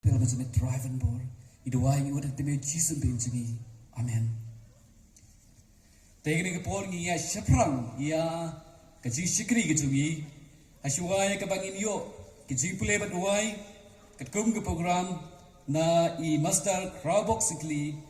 Pero macam drive and bor. Iduai ni udah teme Jesus bencingi. Amen. Tegini ke por ni ya syafrang ya kaji sikri ke jungi. Asyuai ke bangin yo kaji pule baduai ketum ke program na I master crowbox sikli.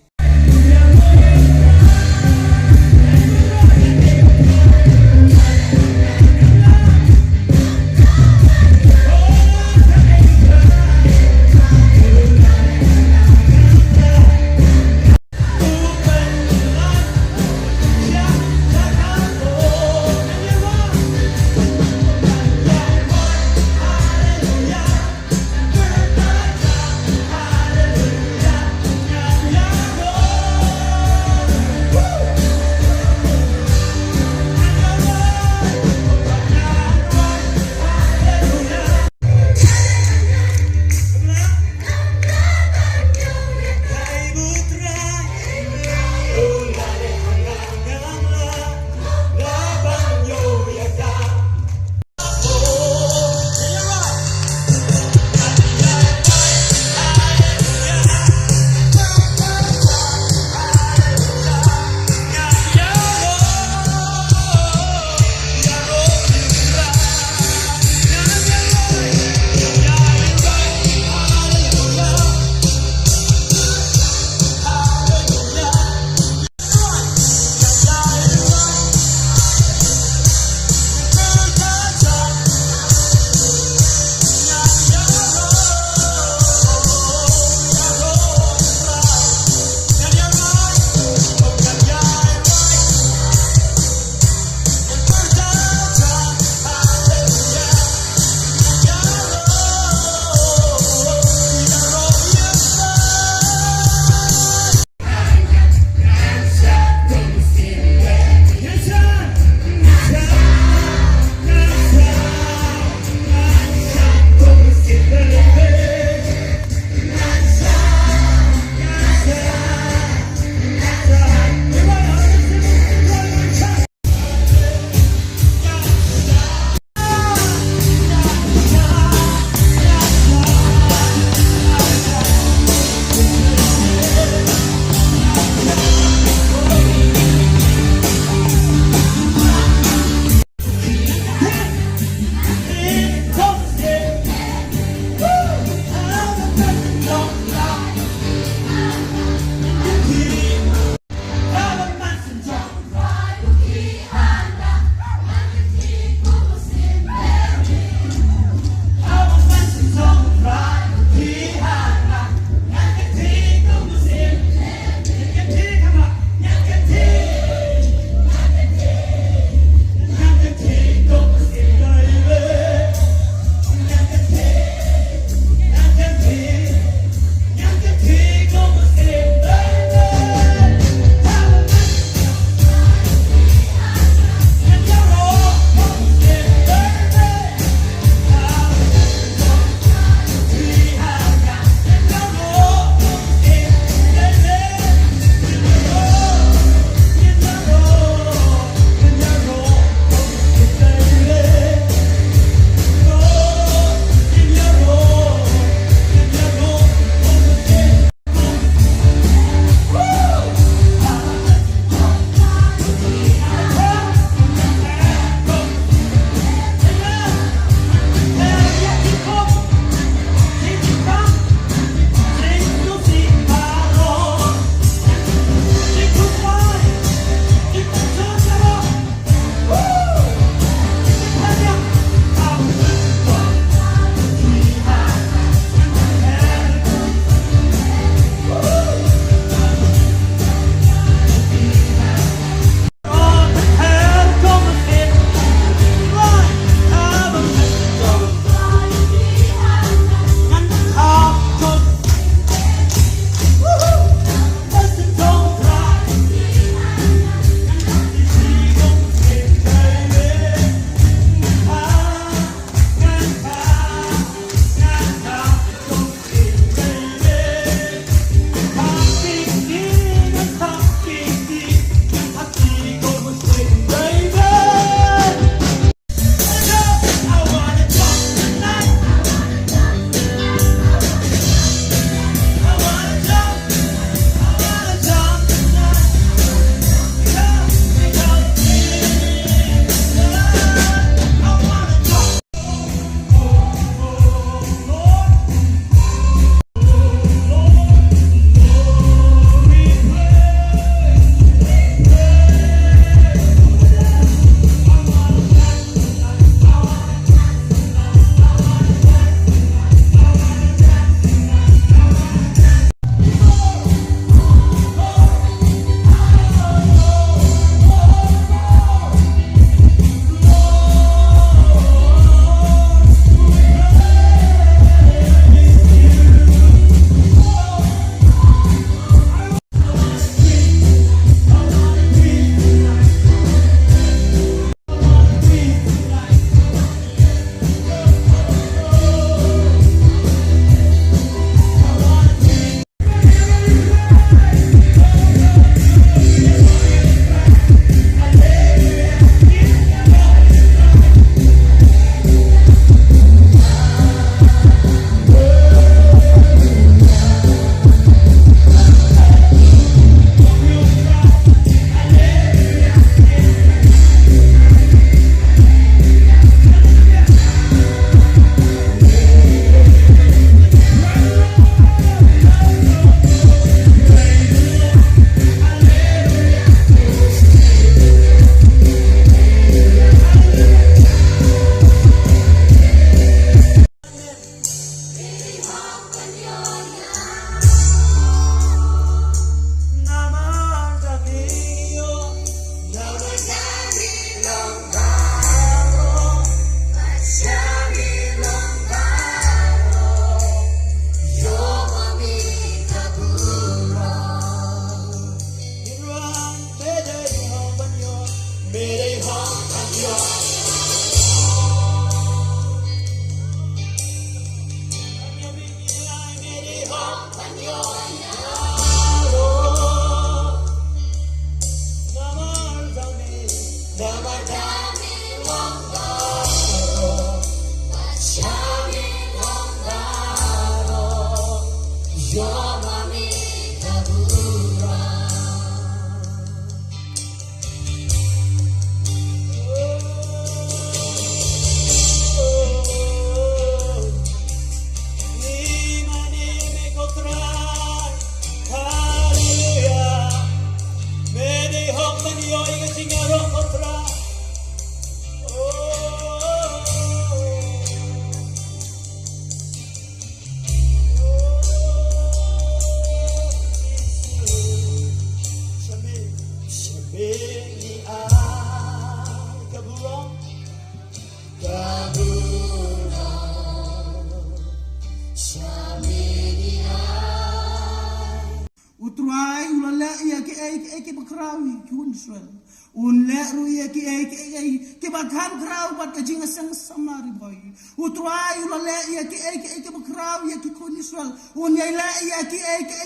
ki bakrau kun Israel un le ruye ki bakhan krau bat ka jinga sang samari boy utrai ula le ki bakrau ki kun Israel un le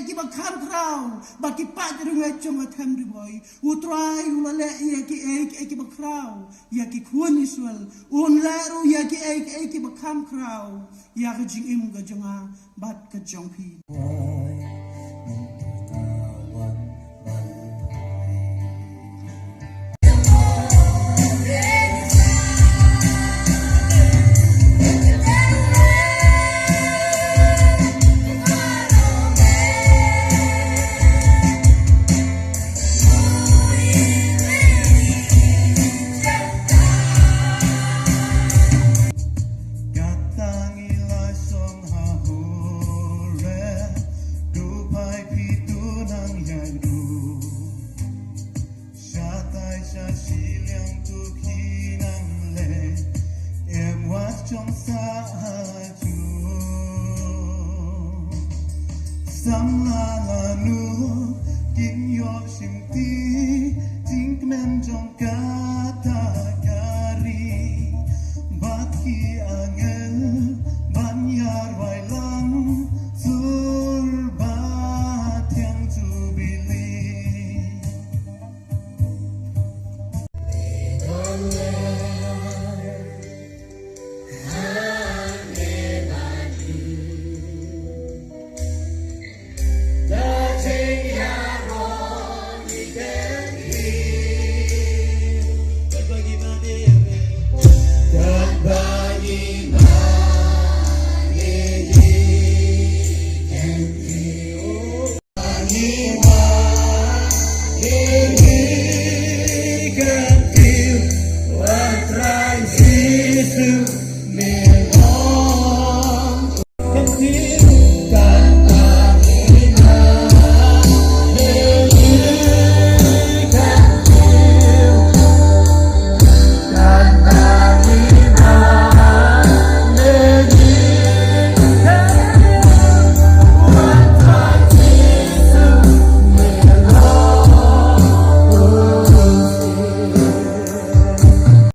ki bakhan krau bat ki pa runga chonga thamri boy utrai ula le ki bakrau ki kun Israel un le ruye ki bakhan krau ka jing im ga jonga bat ka jongpi trong xa chu sam la nu kinh yo sim ti ting men trong cả ta